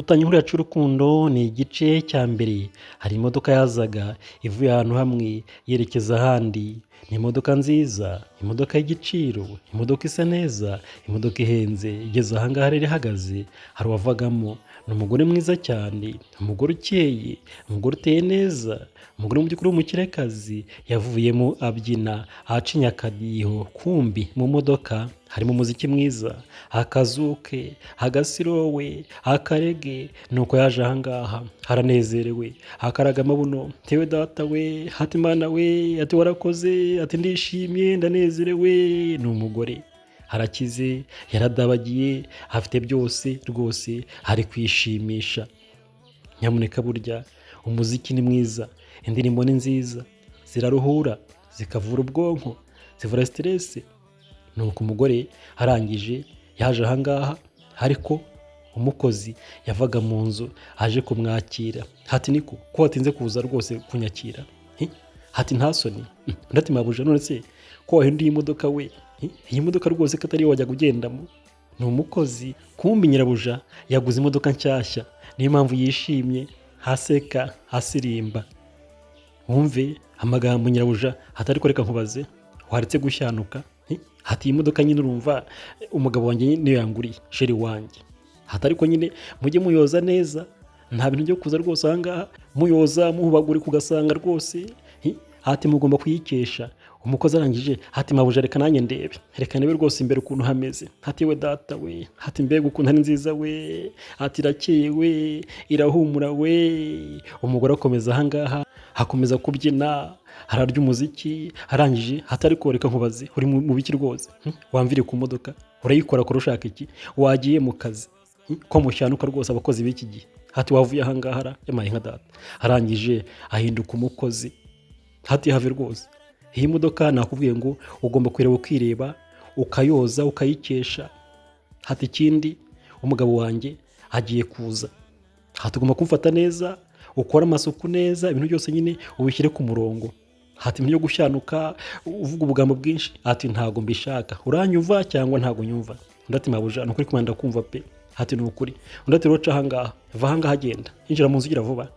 Dutanyihurira c'urukundo ni igice cya mbere. Hari imodoka yazaga ivuye ahantu hamwe yerekeza ahandi. Ni imodoka nziza, imodoka y'igiciro, imodoka isa neza, imodoka ihenze. Igeze aha ngaha rero ihagaze, hari uwavagamo. Ni umugore mwiza cyane, umugore ukeye, umugore uteye neza, umugore mu by'ukuri w'umukirekazi. Yavuyemo abyina, ahacinya akadiho. Kumbi mu modoka harimo umuziki mwiza, akazuke, agasirowe, akarege. Nuko yaje aha ngaha haranezerewe, akaraga amabuno. Tewe data we, hati mana we, ati warakoze, ati ndishimye, ndanezerewe. Ni umugore harakize, yaradabagiye, afite byose rwose, ari kwishimisha. Nyamuneka burya umuziki ni mwiza, indirimbo ni nziza, ziraruhura, zikavura ubwonko, zivura stress. Nuko umugore arangije yaje aha ngaha, ariko umukozi yavaga mu nzu aje kumwakira. Hati niko ko watinze kuza rwose kunyakira? Hati nta soni. Ndati mabuja, none se ko wahinduye imodoka we? Iyi modoka rwose ko atari yo wajyaga ugendamo. Ni umukozi. Kumbi nyirabuja yaguze imodoka nshyashya, niyo mpamvu yishimye, haseka, hasirimba. Wumve amagambo nyirabuja hatari ko reka nkubaze, waretse gushyanuka? Hati iyi modoka nyine urumva umugabo wanjye niyo yanguriye, sheri wanjye. Hatari ko nyine mujye muyoza neza, nta bintu byo kuza rwose aha ngaha muyoza muhubagure kugasanga rwose. Hati mugomba kuyikesha. Umukozi arangije hati mabuja reka nanjye ndebe, reka ndebe rwose imbere ukuntu hameze. Hati we data we, hati mbega ukuntu ari nziza we, hati irakeye we, irahumura we. Umugore akomeza aha ngaha, hakomeza kubyina, hararya umuziki. Arangije hatari ko reka nkubaze, uri mu biki rwose? Wamvire ku modoka urayikora ko ushaka iki? Wagiye mu kazi ko mushyanuka rwose abakozi b'iki gihe? Hati wavuye aha ngaha yamaye nka data. Arangije ahinduka umukozi. Hati have rwose iyi modoka nakubwiye ngo ugomba kwireba ukireba, ukayoza ukayikesha. Hati ikindi umugabo wanjye agiye kuza, hati ugomba kumfata neza, ukora amasuku neza, ibintu byose nyine ubishyire ku murongo. Hati ibintu byo gushyanuka uvuga ubugambo bwinshi, hati ntago mbishaka. Uranyumva cyangwa ntago nyumva? Ndati mabuja nukuri kumanda kumva pe. Hati ni ukuri. Ndati roca aha ngaha, va aha ngaha agenda, injira mu nzu ugira vuba.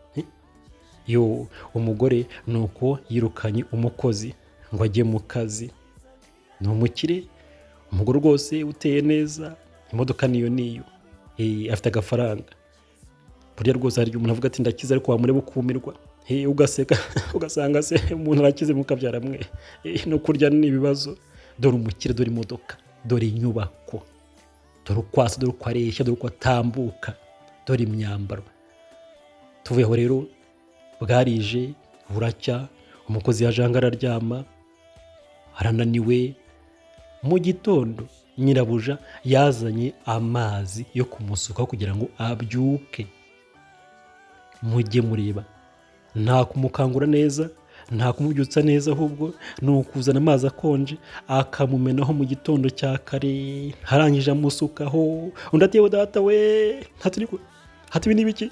Yo umugore nuko yirukanye umukozi ngo ajye mu kazi. Ni umukire, umugore rwose uteye neza, imodoka niyo afite agafaranga. Burya rwose hari umuntu avuga ati ndakiza, ariko wamureba ukumirwa, ugaseka ugasanga se umuntu arakize mukabyara mwe. No kurya n'ibibazo. Dore umukire, dore imodoka, dore inyubako, dore ukwasa, dore uko areshya, dore uko atambuka, dore imyambaro. Tuvuyeho rero bwarije buracya, umukozi yaje aha araryama, arananiwe. Mu gitondo nyirabuja yazanye amazi yo kumusukaho kugira ngo abyuke. Mujye mureba, nta kumukangura neza, nta kumubyutsa neza, ahubwo ni ukuzana amazi akonje akamumenaho mu gitondo cya kare. Harangije amusukaho. Undi ati yewe data we, hati ibi ni ibiki?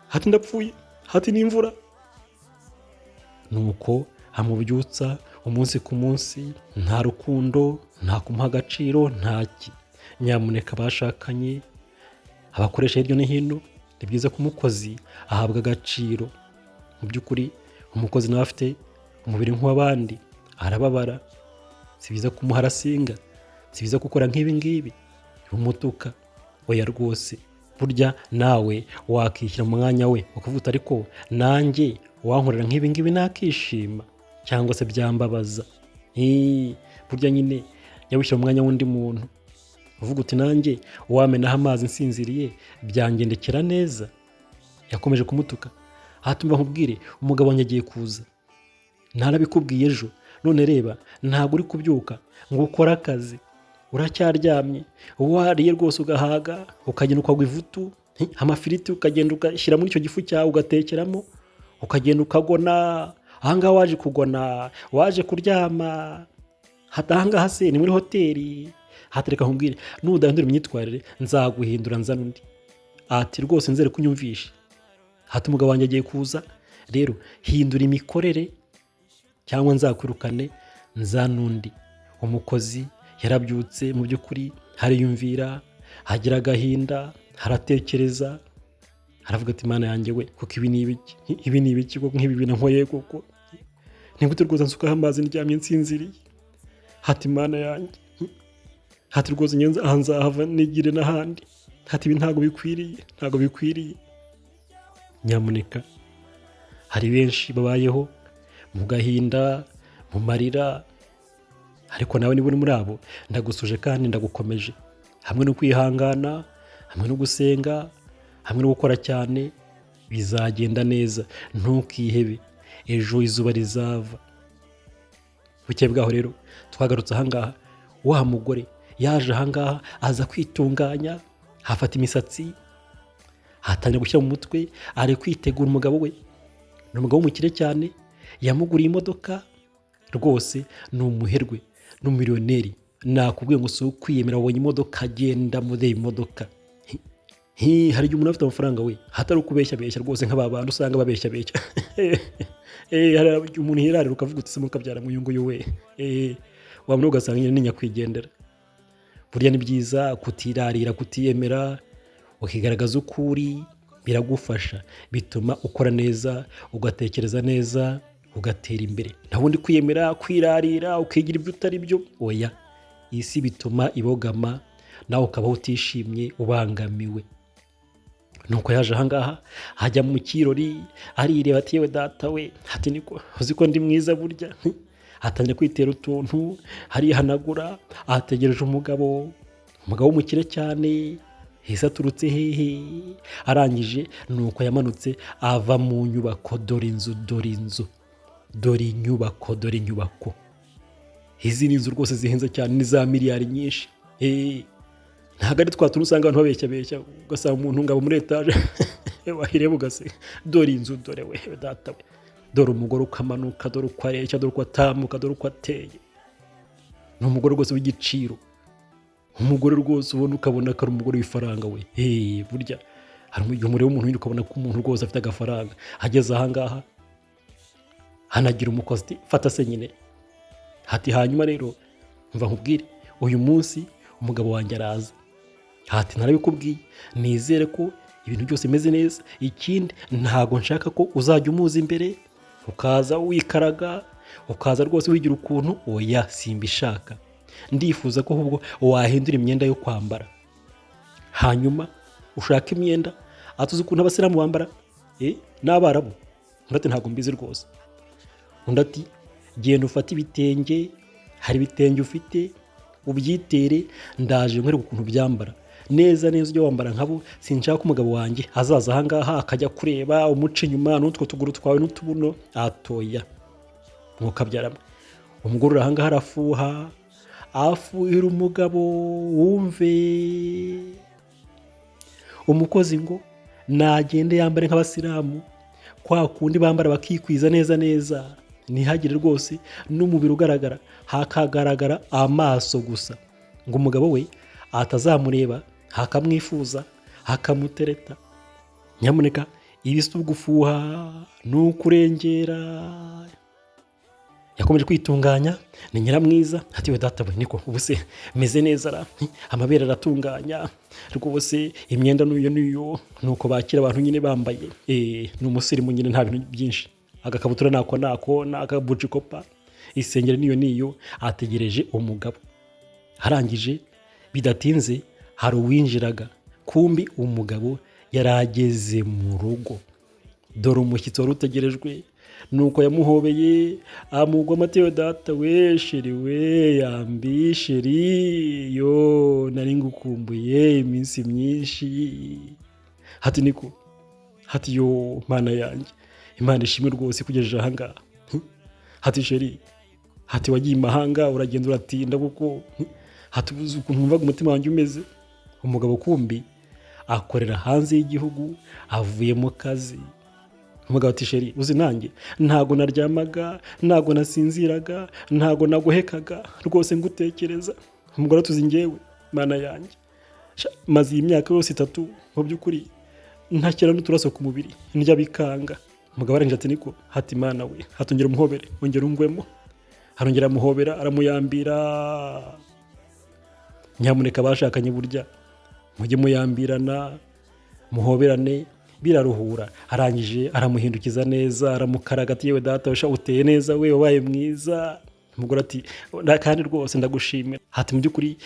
Hati ndapfuye, hati ni imvura. Nuko amubyutsa umunsi ku munsi. Nta rukundo, nta kumuha agaciro, ntaki. Nyamuneka bashakanye, abakoresha hirya no hino, ni byiza ko umukozi ahabwa agaciro. Mu by'ukuri umukozi nawe afite umubiri nk'uw'abandi, arababara. Si byiza kumuha arasinga, si byiza gukora nk'ibi ngibi umutuka. Oya rwose, burya nawe wakishyira mu mwanya we ukavuga ariko nanjye wankorera nk'ibi ngibi nakishima, cyangwa se byambabaza. Burya nyine nyabushyira mu mwanya w'undi muntu, uvuga uti nanjye wamenaho amazi nsinziriye byangendekera neza. Yakomeje kumutuka. Hatumva nkubwire, umugabo wanjye agiye kuza, ntarabikubwiye ejo, none reba ntabwo uri kubyuka ngo ukore akazi, uracyaryamye. Wariye rwose ugahaga, ukagenda ukagwa ivutu, amafiriti ukagenda ugashyira muri icyo gifu cyawe ugatekeramo, ukagenda ukagona. Ahangaha waje kugona, waje kuryama. Hati ahangaha se ni muri hoteli. Hati reka nkubwire, nudahindura imyitwarire nzaguhindura nzana undi. Ati rwose nzere kunyumvisha. Hati umugabo wanjye agiye kuza, rero hindura imikorere cyangwa nzakwirukane nzana undi. Umukozi yarabyutse, mu by'ukuri hariyumvira, hagira agahinda, haratekereza. aravuga ati Mana yanjye we kuko ibi ni ibiki koko nk'ibi bintu nkoye koko nigute rwose nsukaho amazi ndyamye nsinziriye hati Mana yanjye hati rwose aha nzahava nigire n'ahandi hati ibi ntabwo bikwiriye nyamuneka hari benshi babayeho mu gahinda mu marira ariko nawe niba uri muri abo ndagusuje kandi ndagukomeje hamwe no kwihangana hamwe no gusenga hamwe no gukora cyane bizagenda neza ntukihebe ejo izuba rizava buke bwaho rero twagarutse ahangaha wa mugore yaje ahangaha aza kwitunganya hafata imisatsi hatangira gushyira mu mutwe ari kwitegura umugabo we ni umugabo w'umukire cyane yamuguriye imodoka rwose ni umuherwe ni umiliyoneri nakubwiye ngo si ukwiyemera wabonye imodoka agenda muri iyi modoka hari igihe umuntu afite amafaranga we hatari ukubeshya rwose nk'aba bantu usanga babeshya hari igihe umuntu yirarira ukavuga uti se mukabyara mu yunguyu we wabona ugasanga nyine ni nyakwigendera burya ni byiza kutirarira kutiyemera ukigaragaza uko uri biragufasha bituma ukora neza ugatekereza neza ugatera imbere nta wundi kwiyemera kwirarira ukigira ibyo utari byo oya isi bituma ibogama nawe ukabaho utishimye ubangamiwe nuko yaje ahangaha hajya mu kirori arireba ati yewe data we hati niko uzi ko ndi mwiza burya hatangira kwitera utuntu harihanagura ahategereje umugabo w'umukire cyane hese aturutse hehe arangije nuko yamanutse ava mu nyubako dore inyubako izi ni inzu rwose zihenze cyane ni za miliyari nyinshi ntabwo ari twa tuntu usanga abantu babeshya ugasanga umuntu ngabo muri etaje wahireba ugaseka dore inzu dore we data we dore umugore ukamanuka dore uko areshya dore uko atamuka dore uko ateye ni umugore rwose w'igiciro umugore rwose ubona ukabona ko ari umugore w'ifaranga we burya hari igihe umureba w'umuntu ukabona ko umuntu rwose afite agafaranga ageze ahangaha hanagira umukozi fata se nyine hati hanyuma rero mva nkubwire uyu munsi umugabo wanjye araza hati narabikubwiye nizere ko ibintu byose bimeze neza ikindi ntago nshaka ko uzajya umuza imbere ukaza wikaraga ukaza rwose wigira ukuntu oya simbishaka ndifuza ko ahubwo wahindura imyenda yo kwambara hanyuma ushaka imyenda atuzi ukuntu abasilamu bambara n'abarabu undi ati ntabwo mbizi rwose undi ati genda ufate ibitenge hari ibitenge ufite ubyitere ndaje nkwereka ukuntu byambara neza ujya wambara nkabo sinshaka ko umugabo wanjye azaza ahangaha akajya kureba umuca inyuma n'utwo tuguru twawe n'utubuno atoya nk'uko abyaramo umugore uri ahangaha afuhira umugabo wumve umukozi ngo nagende yambare nk'abasilamu kwa kundi bambara bakikwiza neza ntihagire rwose n'umubiri ugaragara hakagaragara amaso gusa ngo umugabo we atazamureba hakamwifuza hakamutereta nyamuneka ibi si ugufuha ni ukurengera yakomeje kwitunganya ni nyiramwiza ati we data we niko ubuse meze neza amabere aratunganya rwose imyenda n'iyo nuko bakira abantu nyine bambaye ni umusirimu nyine nta bintu byinshi agakabutura nako n'akabucikopa isengeri niyo ategereje umugabo harangije bidatinze hari uwinjiraga kumbi umugabo yarageze mu rugo dore umushyitsi wari utegerejwe nuko yamuhobeye amugwa amatewe data we sheri we yambi sheri yo nari ngukumbuye iminsi myinshi hati niko hati yo mana yanjye Imana ishimwe rwose kugejeje ahangaha hati sheri hati wagiye imahanga uragenda uratinda kuko hati ubuze ukuntu wumvaga umutima wanjye umeze umugabo kumbi akorera hanze y'igihugu avuye mu kazi umugabo ati sheri uzi nanjye ntago naryamaga ntago nasinziraga ntago naguhekaga rwose ngutekereza umugore atuzi njyewe mana yanjye maze iyi myaka yose 3 mu by'ukuri ntakira n'uturaso ku mubiri ndya bikanga umugabo arangije ati niko hati mana we hatongera umuhobere ongera ungwemo harongera amuhobera aramuyambira nyamuneka bashakanye burya mujye muyambirana muhoberane biraruhura. Arangije aramuhindukiza neza, aramukaraga ati yewe data uteye neza, we wabaye mwiza. Umugore ati kandi rwose ndagushimira. Hati mu by'ukuri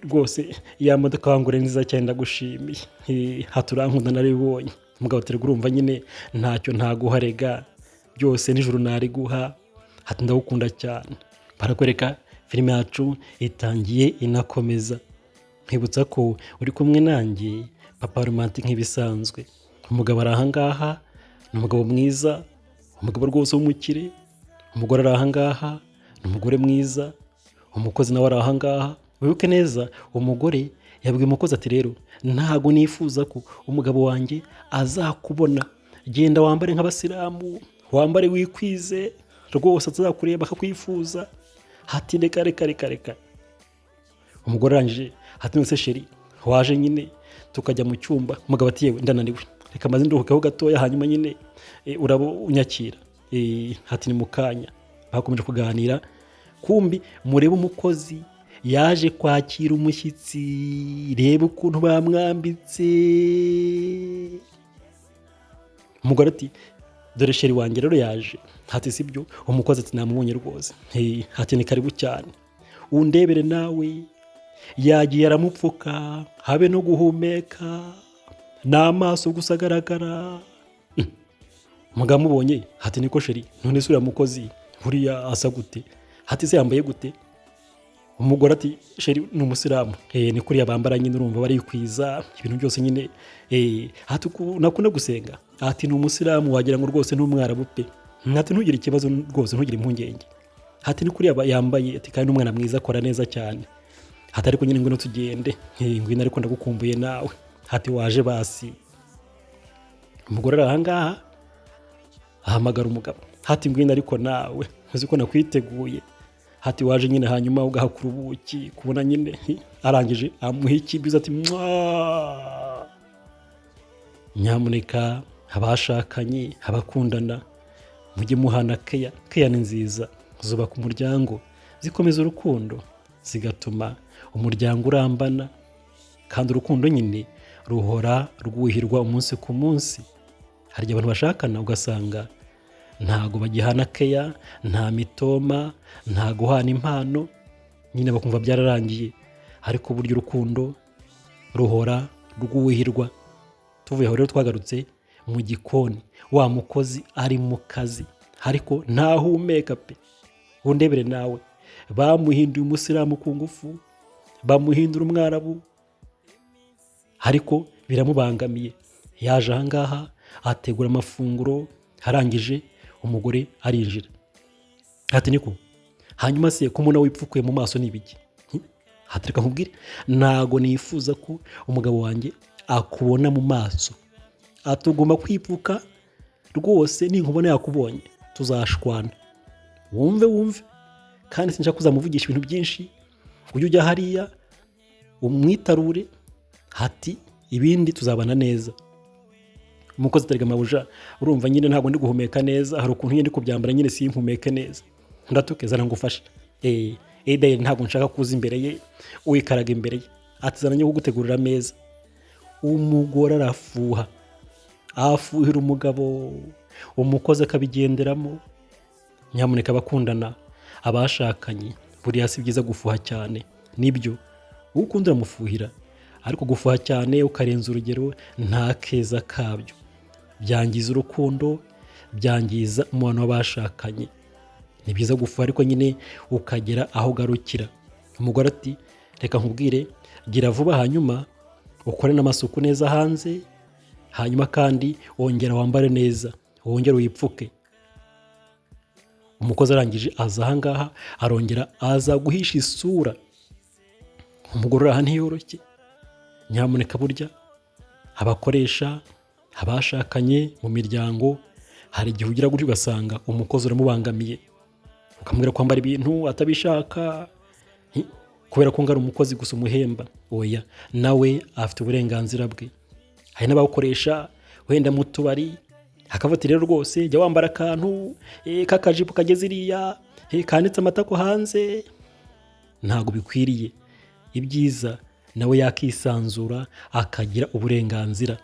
rwose ya modoka wangure nziza cyane ndagushimiye. Hati urankunda naribonye. Umugabo ati urumva nyine ntacyo ntaguharega, byose nijoro nariguha. Hati ndagukunda cyane. Barakwereka filime yacu itangiye inakomeza. Nkibutsa ko uri kumwe nanjye Papa Romantic nk'ibisanzwe. Umugabo ari ahangaha, ni umugabo mwiza, umugabo rwose w'umukire. Umugore ari ahangaha, ni umugore mwiza. Umukozi nawe ari ahangaha. Wibuke neza umugore yabwiye umukozi ati rero ntago nifuza ko umugabo wanjye azakubona, genda wambare nk'abasilamu, wambare wikwize, rwose azakureba akakwifuza. Hati reka. Umugore arangije hati nose sheri waje nyine tukajya mu cyumba. Umugabo ati yewe ndananiwe, reka maze nduhukeho gatoya hanyuma nyine urabo unyakira. Hati ni mukanya. Bakomeje kuganira, kumbi murebe umukozi yaje kwakira umushyitsi, reba ukuntu bamwambitse. Umugore ati dore sheri wanjye rero yaje. Hati sibyo? Umukozi ati namubonye rwose. Hati ni karibu cyane, undebere nawe. Yagiye aramupfuka, habe no guhumeka, n'amaso gusa agaragara. Umugabo amubonye hati niko sheri, none se uriya mukozi buriya asa gute? Hati se yambaye gute? Umugore ati sheri ni umusilamu. Ni kuriya bambara nyine, urumva barikwiza ibintu byose nyine. Hati nakunda gusenga. Hati ni umusilamu wagira ngo rwose n'umwarabu pe. Hati ntugire ikibazo rwose, ntugire impungenge. Hati ni kuriya yambaye, ati kandi n'umwana mwiza akora neza cyane. Hati ariko nyine ngwino tugende, ngwino ariko ndagukumbuye nawe. Hati waje basi. Umugore ari ahangaha ahamagara umugabo. Hati ngwino ariko nawe, uzi ko nakwiteguye. Hati waje nyine hanyuma ugahakura ubuki, kubona nyine. Arangije amuha ikibizo ati mwaa. Nyamuneka abashakanye, abakundana, mujye muhana keya. Keya ni nziza, zubaka umuryango, zikomeza urukundo, zigatuma umuryango urambana. Kandi urukundo nyine ruhora rwuhirwa umunsi ku munsi. Hari abantu bashakana ugasanga ntago bagihana keya, nta mitoma, nta guhana impano, nyine bakumva byararangiye. Ariko burya urukundo ruhora rwuhirwa. Tuvuye aho rero twagarutse mu gikoni, wa mukozi ari mu kazi ariko ntahumeka pe. Undebere nawe, bamuhinduye umusilamu ku ngufu, bamuhindura umwarabu, ariko biramubangamiye. Yaje ahangaha ategura amafunguro, arangije umugore arinjira. Hati niko hanyuma se ko umuntu wipfukuye mu maso n'ibiki? Hati reka nkubwire, ntago nifuza ko umugabo wanjye akubona mu maso. Atugomba kwipfuka rwose, ninkubona yakubonye tuzashwana. Wumve kandi sinshaka kuzamuvugisha ibintu byinshi. Ujye ujya hariya umwitarure, hati ibindi tuzabana neza. Umukozi aterega amabuja, urumva nyine ntabwo ndi guhumeka neza, hari ukuntu ndi kubyambara nyine simpumeke neza. Ndatuke zana ngufashe. Daye ntabwo nshaka kuza imbere ye, wikaraga imbere ye. Ati zana njye kugutegurira ameza. Umugore arafuha, afuhira umugabo, umukozi akabigenderamo. Nyamuneka abakundana, abashakanye, buriya si byiza gufuha cyane. Nibyo ukunda uramufuhira, ariko gufuha cyane ukarenza urugero nta keza kabyo. Byangiza urukundo, byangiza umubano w'abashakanye. Ni byiza gufuha ariko nyine ukagera aho ugarukira. Umugore ati reka nkubwire, gira vuba hanyuma ukore n'amasuku neza hanze, hanyuma kandi wongera wambare neza, wongere wipfuke. Umukozi arangije aza ahangaha, arongera aza guhisha isura. Umugore aha ntiyoroshye. Nyamuneka burya abakoresha, abashakanye mu miryango, hari igihe ugira gutyo ugasanga umukozi uramubangamiye, ukamubwira kwambara ibintu atabishaka kubera ko ngari umukozi gusa umuhemba. Oya, nawe afite uburenganzira bwe. Hari n'abawukoresha wenda mu tubari, akavuga rero rwose jya wambara akantu k'akajipo kageze iriya, kanditse amatako hanze. Ntabwo bikwiriye. Ibyiza nawe yakisanzura akagira uburenganzira.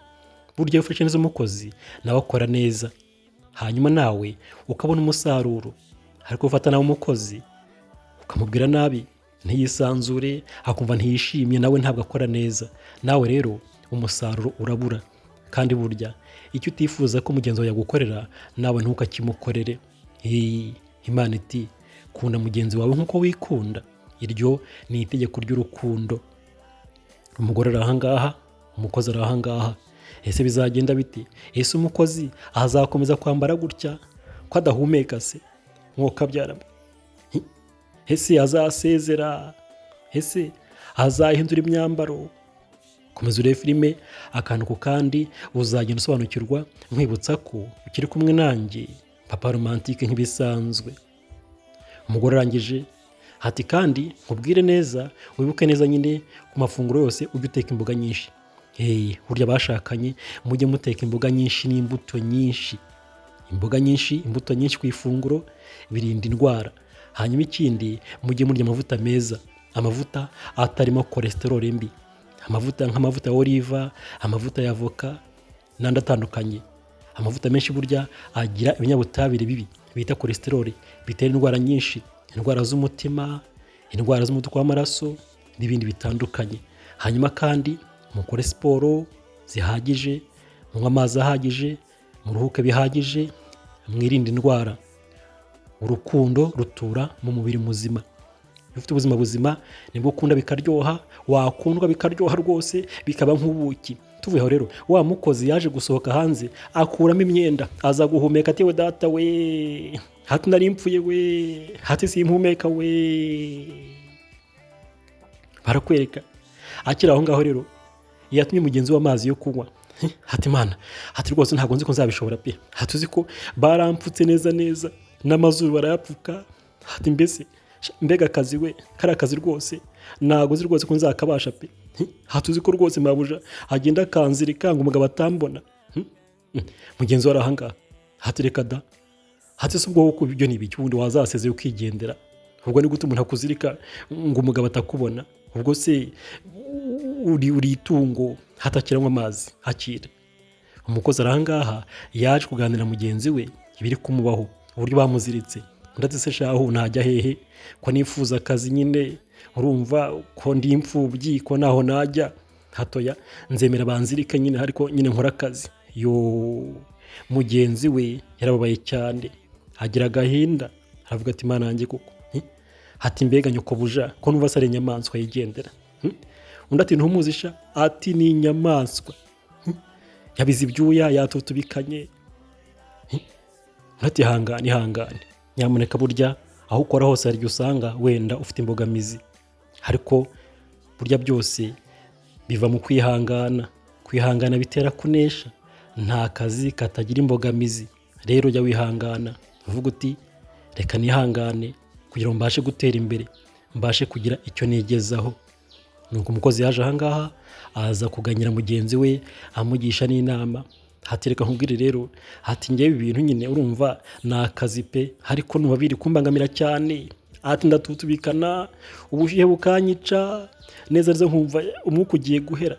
burya iyo ufashe neza umukozi nawe akora neza, hanyuma nawe ukabona umusaruro. Ariko ufata nawe umukozi ukamubwira nabi, ntiyisanzure, akumva ntiyishimye, nawe ntabwo akora neza, nawe rero umusaruro urabura. Kandi burya icyo utifuza ko mugenzi wawe yagukorera nawe ntukakimukorere. Imana iti kunda mugenzi wawe nk'uko wikunda. Iryo ni itegeko ry'urukundo. Umugore ari ahangaha, umukozi ari ahangaha. Ese bizagenda biti? Ese umukozi azakomeza kwambara gutya ko adahumeka se? Mwuka byara. Ese azasezera? Ese azahindura imyambaro? Komeza urebe filime akantu ku kandi uzagenda usobanukirwa, nkwibutsa ko ukiri kumwe nanjye papa romantike nk'ibisanzwe. Umugore arangije ati kandi nkubwire neza, wibuke neza nyine ku mafunguro yose ujye uteka imboga nyinshi. Burya bashakanye mujye muteka imboga nyinshi n'imbuto nyinshi. Imboga nyinshi, imbuto nyinshi ku ifunguro birinda indwara. Hanyuma ikindi, mujye murya amavuta meza, amavuta atarimo cholesterol mbi, amavuta nk'amavuta ya oliva, amavuta ya avoka n'andi atandukanye. Amavuta menshi burya agira ibinyabutabire bibi bita cholesterol, bitera indwara nyinshi, indwara z'umutima, indwara z'umuvuduko w'amaraso n'ibindi bitandukanye. Hanyuma kandi mukore siporo zihagije, munywe amazi ahagije, muruhuke bihagije, mwirinde indwara. Urukundo rutura mu mubiri muzima. Iyo ufite ubuzima buzima nibwo ukunda bikaryoha, wakundwa bikaryoha rwose bikaba nk'ubuki. Tuvuyeho rero, wa mukozi yaje gusohoka hanze akuramo imyenda, aza guhumeka ati we data we, hati nari mpfuye we, hati simpumeka we. Barakwereka akiri aho ngaho rero yatumye mugenzi w'amazi yo kunywa. Hati mana, hati rwose ntabwo nzi ko nzabishobora pe, hati uzi ko barampfutse neza neza n'amazuru barayapfuka. Hati mbega akazi we, kari akazi rwose ntabwo uzi rwose ko nzakabasha pe. Hati uzi ko rwose mabuja agenda akanzirika ngo umugabo atambona. Mugenzi we arahangaha hati reka da, hati se ubwo kuko ibyo ni ibiki, ubundi wazasezeye ukigendera? Ubwo ni gute umuntu akuzirika ngo umugabo atakubona? Ubwo se uri itungo hatakiranywa amazi akira. Umukozi arahangaha yaje kuganira mugenzi we ibiri kumubaho, uburyo bamuziritse. Ndetse se shaho najya hehe ko nifuza akazi nyine, urumva ko ndi imfubyi ko naho najya, hatoya nzemera banzirika nyine ariko nyine nkora akazi. Mugenzi we yarababaye cyane, agira agahinda, aravuga ati mana yanjye kuko hati mbega nyoko buja ko numva sare inyamaswa yigendera. Undi ati ntumuzisha, ati ni inyamaswa, yabize ibyuya yatutubikanye. Ati hangane nyamuneka, burya aho ukora hose hari usanga wenda ufite imbogamizi, ariko burya byose biva mu kwihangana. Kwihangana bitera kunesha, nta kazi katagira imbogamizi. Rero jya wihangana, uvuga uti reka nihangane kugira ngo mbashe gutera imbere, mbashe kugira icyo nigezaho. Nuko umukozi yaje ahangaha aza kuganyira mugenzi we amugisha n'inama. Hati reka nkubwire rero, hati ngewe ibintu nyine urumva ni akazi pe, ariko numva biri kumbangamira cyane. Hati ndatutubikana, ubushyuhe bukanyica neza neza nkumva umwuka ugiye guhera.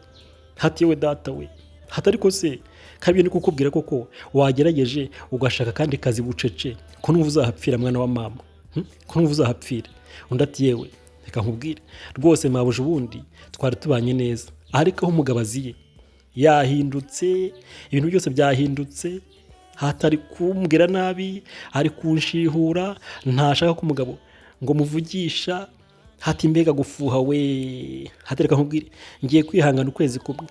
Hati yewe data we, hati ariko se kabiri ni kukubwira koko wagerageje ugashaka kandi kazi bucece ko numva uzahapfira mwana wa mama, ko numva uzahapfira. Undi ati yewe reka nkubwire rwose mabuje ubundi twari tubanye neza, ariko aho umugabo aziye yahindutse, ibintu byose byahindutse. Hatari kumbwira nabi, ari kunshihura, ntashaka ko umugabo ngo muvugisha. Hati mbega gufuha we, hati reka nkubwire ngiye kwihangana ukwezi kumwe,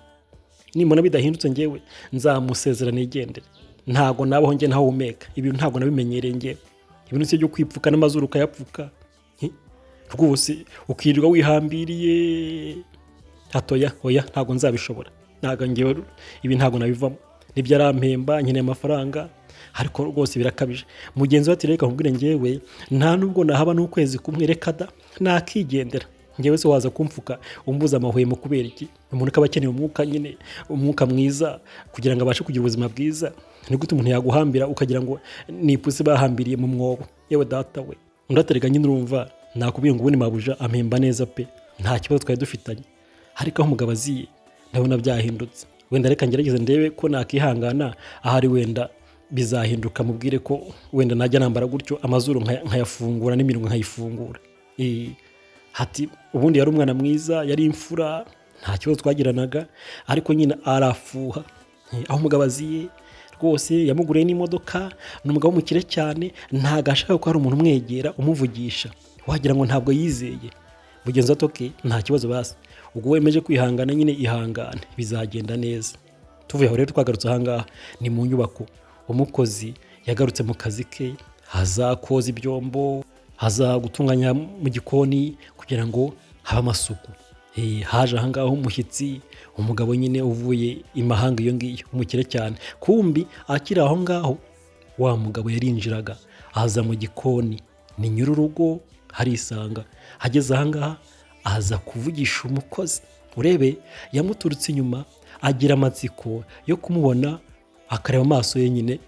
nimona bidahindutse ngewe nzamusezerana igendere. Ntago nabaho nge ntahumeka, ibintu ntago nabimenyereye ngewe, ibintu se byo kwipfuka n'amazuru ukayapfuka rwose ukirirwa wihambiriye. Hatoya oya ntago nzabishobora, ntago ngewe ibi ntago nabivamo, nibyo arampemba nkeneye amafaranga, ariko rwose birakabije. Mugenzi we ati reka nkubwire ngewe nta nubwo nahaba n'ukwezi kumwe, reka da nakigendera. Ngewe se waza kumfuka umbuza amahwemo kubera iki? Umuntu akaba akeneye umwuka nyine, umwuka mwiza kugira ngo abashe kugira ubuzima bwiza. Ni gute umuntu yaguhambira ukagira ngo ni ipusi bahambiriye mu mwobo? Yewe data we, undaterega nyine urumva nakubwiye ngo ubundi mabuja ampemba neza pe, nta kibazo twari dufitanye, ariko aho umugabo aziye ndabona byahindutse. wenda reka ngerageze ndebe ko nakihangana, ahari wenda bizahinduka, mubwire ko wenda najya nambara gutyo amazuru nkayafungura n'iminwa nkayifungura. Hati ubundi yari umwana mwiza, yari imfura, nta kibazo twagiranaga, ariko nyine arafuha. Aho umugabo aziye rwose yamuguriye n'imodoka, ni umugabo w'umukire cyane, ntago ashaka ko hari umuntu umwegera umuvugisha, wagira ngo ntabwo yizeye. Bugenza toke nta kibazo basi, ubwo wemeje kwihangana nyine ihangane, bizagenda neza. Tuvuye aho rero twagarutse ahangaha ni mu nyubako. Umukozi yagarutse mu kazi ke, haza koza ibyombo, haza gutunganya mu gikoni kugira ngo habe amasuku. Haje ahangaha umushyitsi, umugabo nyine uvuye imahanga iyo ngiyo, umukire cyane. Kumbi akiri aho ngaho wa mugabo yarinjiraga aza mu gikoni, ni nyir'urugo harisanga. Hageze ahangaha aza kuvugisha umukozi, urebe yamuturutse inyuma, agira amatsiko yo kumubona, akareba amaso ye nyine.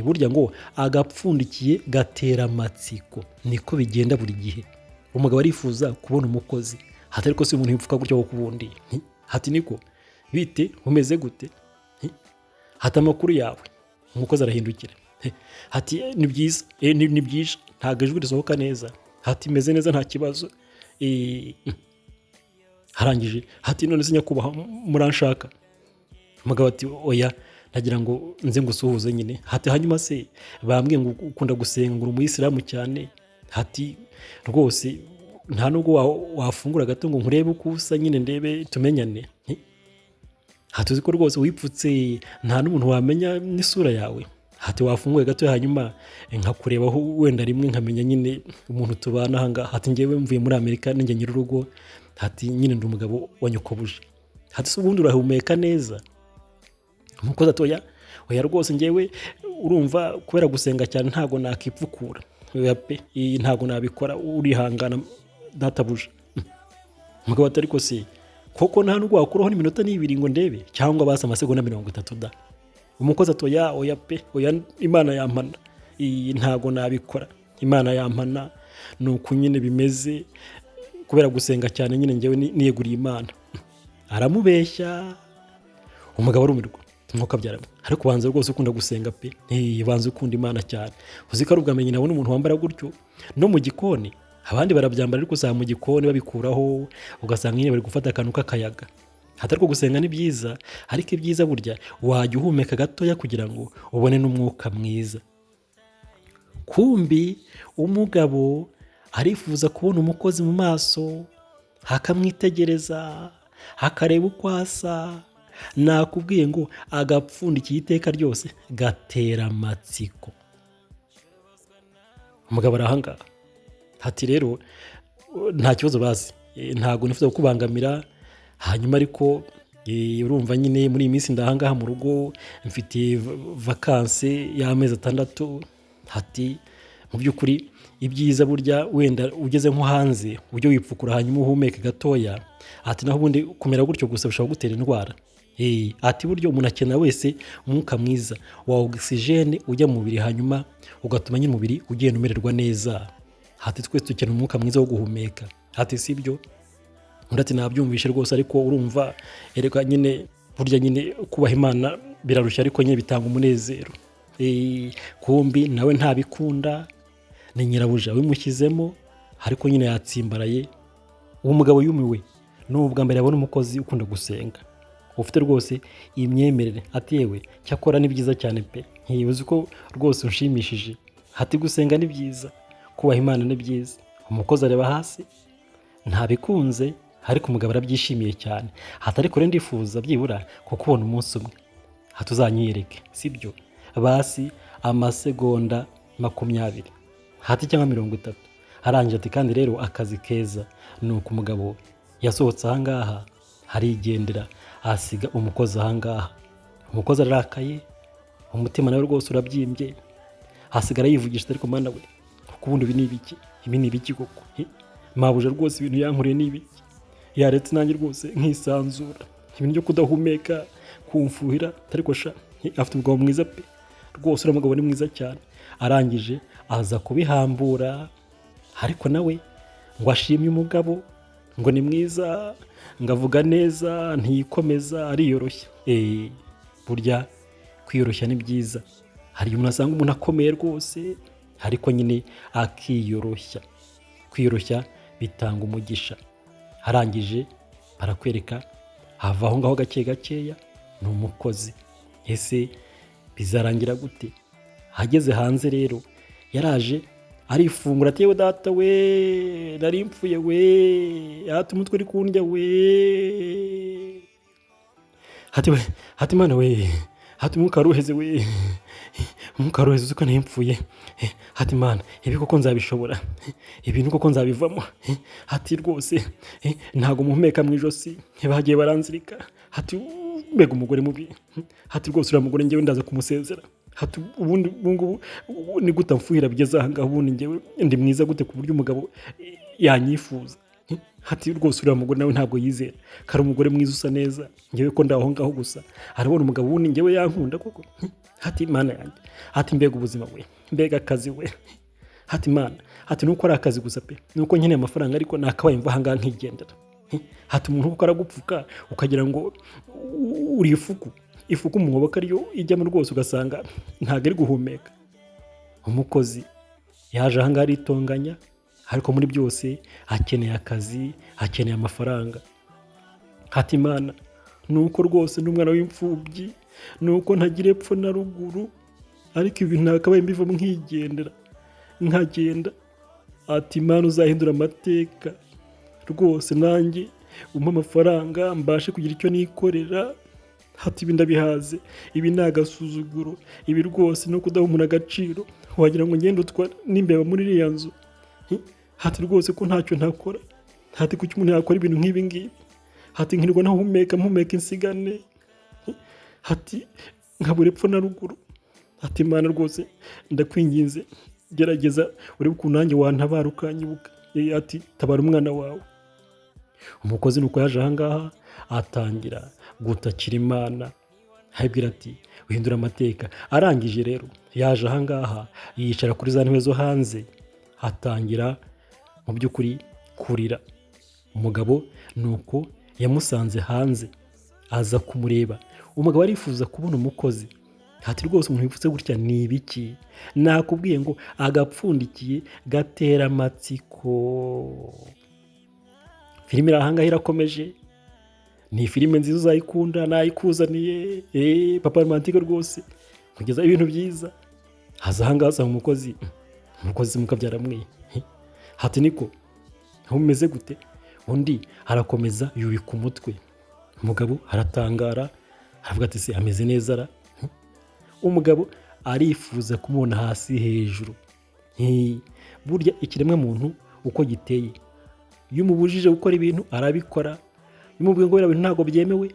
Burya ngo agapfundikiye gatera amatsiko, niko bigenda buri gihe. Umugabo arifuza kubona umukozi, hatari ko si umuntu yipfuka gutyo kubundi. Hati niko bite, umeze gute? Hati amakuru yawe. Umukozi arahindukira, hati ni byiza, ni byije, ntabwo ijwi risohoka neza. Hati meze neza nta kibazo. Harangije hati none se nyakubahwa muranshaka? Umugabo ati oya, nagira ngo nze ngusuhuze nyine. Hati hanyuma se bambwiye ngo ukunda gusenga, ngo uri umuyisilamu cyane. Hati rwose nta nubwo wafungura gato ngo nkurebe uko usa nyine ndebe tumenyane? Hati uzi ko rwose wipfutse nta n'umuntu wamenya n'isura yawe? Hati wafunguye gato hanyuma nkakurebaho wenda rimwe nkamenya nyine umuntu tubana ahangaha. Hati njyewe mvuye muri Amerika, ninjye nyir'urugo. Hati nyine ndi umugabo wa nyokobuje. Hati se ubundi urahumeka neza? Umukozi ati oya rwose njyewe urumva kubera gusenga cyane ntago nakipfukura. Oya pe, ntago nabikora, urihangana databuja. Umugabo ati ariko se koko nta nubwo wakuraho n'iminota n'ibiri ngo ndebe, cyangwa basa amasegonda 30 da? Umukozi ati oya pe, oya Imana yampana, ntago nabikora, Imana yampana, nuko nyine bimeze kubera gusenga cyane nyine njyewe niyeguriye Imana. Aramubeshya. Umugabo arumirwa, nkuko abyara, ariko banze rwose ukunda gusenga pe, banze ukunda Imana cyane. Uzi ko ari ubwamenye nabona umuntu wambara gutyo no mu gikoni. Abandi barabyambara ariko usanga mu gikoni babikuraho, ugasanga nyine bari gufata akantu k'akayaga. Hatari ko gusenga ni byiza, ariko ibyiza burya wajya uhumeka gatoya kugira ngo ubone n'umwuka mwiza. Kumbi umugabo arifuza kubona umukozi mu maso, hakamwitegereza, hakareba uko asa. Nakubwiye ngo agapfundikiye iteka ryose gatera amatsiko. Umugabo arahangaha. Hati rero nta kibazo bazi, ntago nifuza kubangamira, hanyuma ariko urumva nyine muri iyi minsi ndahangaha mu rugo mfite vacances y'amezi 6. Hati mu by'ukuri ibyiza burya wenda ugeze nko hanze ujye wipfukura hanyuma uhumeke gatoya. Hati naho ubundi kumera gutyo gusa bishobora gutera indwara. Ati buryo umuntu akena wese umwuka mwiza wa oxygene ujya mu mubiri, hanyuma ugatuma nyine umubiri ugenda umererwa neza. Hati twese dukeneye umwuka mwiza wo guhumeka. Hati sibyo? Ati nabyumvishe rwose, ariko urumva ereka nyine burya nyine kubaha Imana birarushya, ariko nyine bitanga umunezero. Kumbi nawe ntabikunda, ni nyirabuja wimushyizemo, ariko nyine yatsimbaraye. Uwo mugabo yumiwe n'ubwa mbere abona umukozi ukunda gusenga, ufite rwose imyemerere. Ati yewe cyakora ni byiza cyane pe, uzi ko rwose unshimishije. Hati gusenga ni byiza, kubaha Imana ni byiza. Umukozi areba hasi, ntabikunze, ariko umugabo arabyishimiye cyane. Hati ariko rero ndifuza byibura kukubona umunsi umwe. Hati uzanyiyereke sibyo? Basi amasegonda 20, hati cyangwa 30. Arangije ati kandi rero akazi keza. Nuko umugabo yasohotse ahangaha, harigendera, asiga umukozi ahangaha. Umukozi arakaye, umutima nawe rwose urabyimbye, hasigara yivugisha ariko mana we kuko ubundi ibi ni ibiki koko? Mabuje rwose ibintu yankoreye ni ibiki? Yaretse nanjye rwose nkisanzura, ibintu byo kudahumeka kumfuhira. Ariko sha afite umugabo mwiza pe, rwose uriya mugabo ni mwiza cyane. Arangije aza kubihambura, ariko nawe ngo ashimye umugabo ngo ni mwiza, ngo avuga neza, ntiyikomeza, ariyoroshya. Burya kwiyoroshya ni byiza. Hari igihe umuntu asanga umuntu akomeye rwose ariko nyine akiyoroshya. Kwiyoroshya bitanga umugisha. Arangije barakwereka hava aho ngaho gake gakeya, ni umukozi. Ese bizarangira gute? Ageze hanze rero yaraje arifungura ati yewe data we, nari mpfuye we, hati umutwe uri kundya we, hati mana we, hati umwuka waruheze we, umwuka waruheze uzi ko nari mpfuye, hati mana ibi koko nzabishobora, ibintu koko nzabivamo, hati rwose ntago muhumeka mu ijosi, bagiye baranzirika, hati mbega umugore mubi, hati rwose uriya mugore njyewe ndaza kumusezera, hati ubundi ngubu ni gute mfuhira bigeze aha ngaha, ubundi njyewe ndi mwiza gute ku buryo umugabo yanyifuza, hati rwose uriya mugore nawe ntabwo yizera, kari umugore mwiza usa neza, njyewe ko ndaho ngaho gusa arabona umugabo ubundi njyewe yankunda koko, hati mana yanjye, hati mbega ubuzima we, mbega akazi we, hati mana, hati nuko ari akazi gusa pe, nuko nkeneye amafaranga ariko nakabaye mva aha ngaha nkigendera, hati umuntu kuko aragupfuka ukagira ngo uri ifuku mu mwobo ariyo ijyamo rwose ugasanga ntabwo ari guhumeka. Umukozi yaje aha ngaha aritonganya, ariko muri byose akeneye akazi, akeneye amafaranga. Hati Imana, nuko rwose n'umwana w'imfubyi, nuko ntagira epfo na ruguru, ariko ibintu nakabaye mbivamo nkigendera, nkagenda. Ati Imana uzahindura amateka rwose, nanjye umpa amafaranga mbashe kugira icyo nikorera. Hati ibi ndabihaze, ibi ni agasuzuguro, ibi rwose no kudaha umuntu agaciro, wagira ngo ngende utwara n'imbeba muri iriya nzu. Hati rwose ko ntacyo ntakora, hati kuki umuntu yakora ibintu nk'ibi ngibi, hati nkirirwa mpumeka insigane, hati nkabura epfo na ruguru. Hati Imana rwose ndakwinginze, gerageza urebe ukuntu nanjye wantabara ukanyibuka. Ati tabara umwana wawe. Umukozi nuko yaje aha ngaha atangira gutakira Imana, ayibwira ati uhindura amateka. Arangije rero yaje aha ngaha yicara kuri za ntebe zo hanze, atangira mu by'ukuri kurira. Umugabo nuko yamusanze hanze aza kumureba. Umugabo arifuza kubona umukozi. Hati rwose umuntu wipfutse gutya ni ibiki? Nakubwiye ngo agapfundikiye gatera amatsiko. Filime iri aha ngaha irakomeje, ni filime nziza uzayikunda, nayikuzaniye, papa romantike rwose, kugeza ibintu byiza. Haza aha ngaha asanga umukozi mukabyara mwe. Hati niko umeze gute? Undi arakomeza yubika umutwe. Umugabo aratangara, aravuga ati se ameze neza ra? Umugabo arifuza kumubona hasi hejuru. Burya ikiremwa muntu uko giteye, iyo umubujije gukora ibintu arabikora, iyo umubwiye ngo ibintu ntabwo byemewe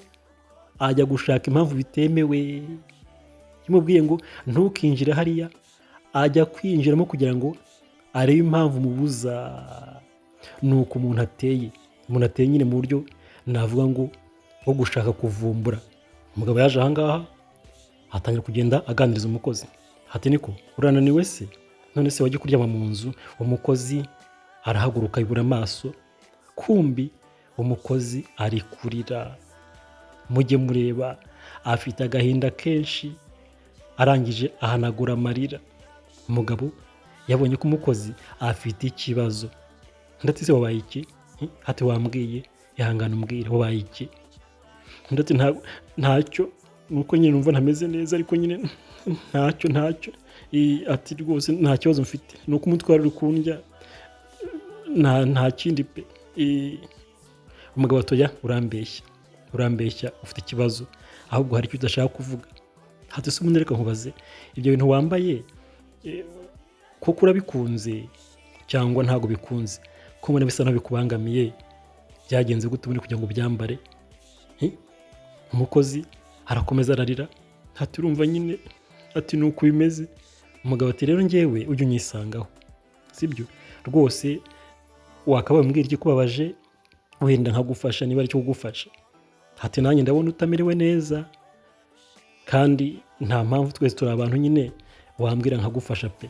ajya gushaka impamvu bitemewe, iyo umubwiye ngo ntukinjire hariya ajya kwinjiramo kugira ngo arebe impamvu mubuza. Nuko umuntu ateye nyine mu buryo navuga ngo wo gushaka kuvumbura. Umugabo yaje aha ngaha atangira kugenda aganiriza umukozi. Hati niko urananiwe se? None se wajya kuryama mu nzu? Umukozi arahaguruka yibura amaso, kumbi umukozi ari kurira. Mujye mureba, afite agahinda kenshi, arangije ahanagura amarira. Umugabo yabonye ko umukozi afite ikibazo. Ndetse se wabaye iki? Hati wambwiye, ihangane umbwire wabaye iki? Ndetse ntacyo, nuko nyine numva ntameze neza, ariko nyine ntacyo. Ati rwose nta kibazo mfite, nuko umutwaro uri kundya, nta kindi pe. Umugabo atoya urambeshya ufite ikibazo, ahubwo hari icyo udashaka kuvuga. Hati se umuntu reka nkubaze, ibyo bintu wambaye koko urabikunze cyangwa ntago bikunze? Ko mbona bisa naho bikubangamiye, byagenze gute ubundi kugira ngo ubyambare? Umukozi arakomeza ararira. Hati urumva nyine, ati nuko bimeze. Umugabo ati rero njyewe ujye unyisangaho, sibyo? Rwose wakabaye umbwira ikikubabaje, wenda nkagufasha niba ari cyo kugufasha. Hati nanjye ndabona utamerewe neza, kandi nta mpamvu, twese turi abantu nyine, wambwira nkagufasha pe.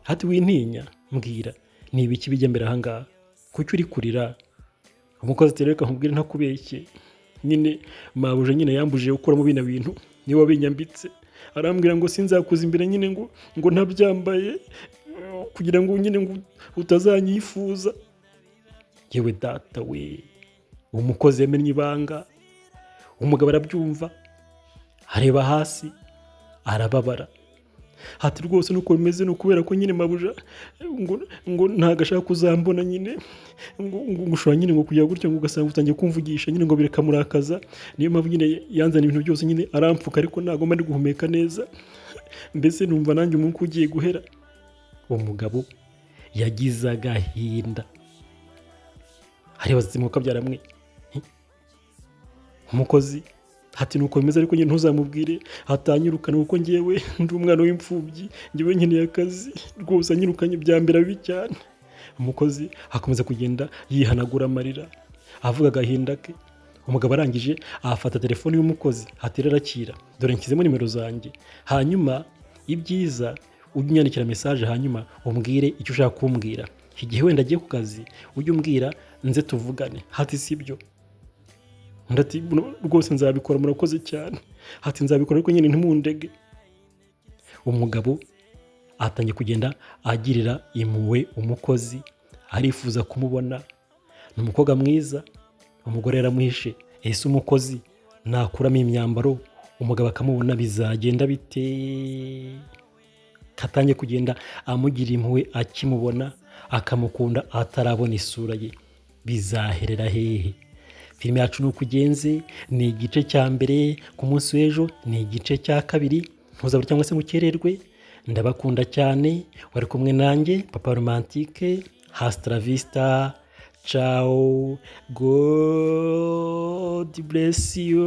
Hati wintinya, mbwira ni ibiki bijya mbere aha ngaha? Kuki uri kurira? umukozi ati reka nkubwire ntakubeshye, nyine mabuja nyine yambujije gukuramo bino bintu, niwe wabinyambitse, arambwira ngo sinzakuza imbere nyine ngo ntabyambaye kugira ngo nyine ngo utazanyifuza. Yewe data we, umukozi yamennye ibanga, umugabo arabyumva, areba hasi, arababara. Hati rwose nuko bimeze, no kubera ko nyine mabuja ngo ntago ashaka kuzambona nyine, ngo ushobora nyine ngo kujya gutya ngo ugasanga utangiye kumvugisha nyine ngo bireka murakaza, niyo mpamvu nyine yanzana ibintu byose nyine arampfuka, ariko ntago mba ndi guhumeka neza, mbese numva nanjye umwuka ugiye guhera. Umugabo yagize agahinda, aribaza ati mwuka byaramwe. Umukozi hati nuko bimeze, ariko nyine ntuzamubwire hatanyirukana kuko ngewe ndi umwana w'imfubyi, ngewe nkeneye akazi rwose, anyirukanye byambera bibi cyane. Umukozi akomeza kugenda yihanagura amarira avuga agahinda ke. Umugabo arangije afata telefone y'umukozi, hati rero akira, dore nshyizemo nimero zanjye, hanyuma ibyiza ujye unyandikira message, hanyuma umbwire icyo ushaka kumbwira, igihe wenda agiye ku kazi ujye umbwira nze tuvugane. Hati sibyo, ndati rwose nzabikora, murakoze cyane. Hati nzabikora ariko nyine ntimundege. Umugabo atangiye kugenda agirira impuhwe umukozi, arifuza kumubona, ni umukobwa mwiza, umugore yaramuhishe. Ese umukozi nakuramo imyambaro umugabo akamubona bizagenda bite? Katangiye kugenda amugira impuhwe, akimubona akamukunda atarabona isura ye, bizaherera hehe? Filime yacu nuko ugenze, ni igice cya mbere, ku munsi w'ejo ni igice cya kabiri. Ntuzabure cyangwa se mukererwe. Ndabakunda cyane, wari kumwe nanjye Papa Romantique. Hasta la vista, ciao, God bless you.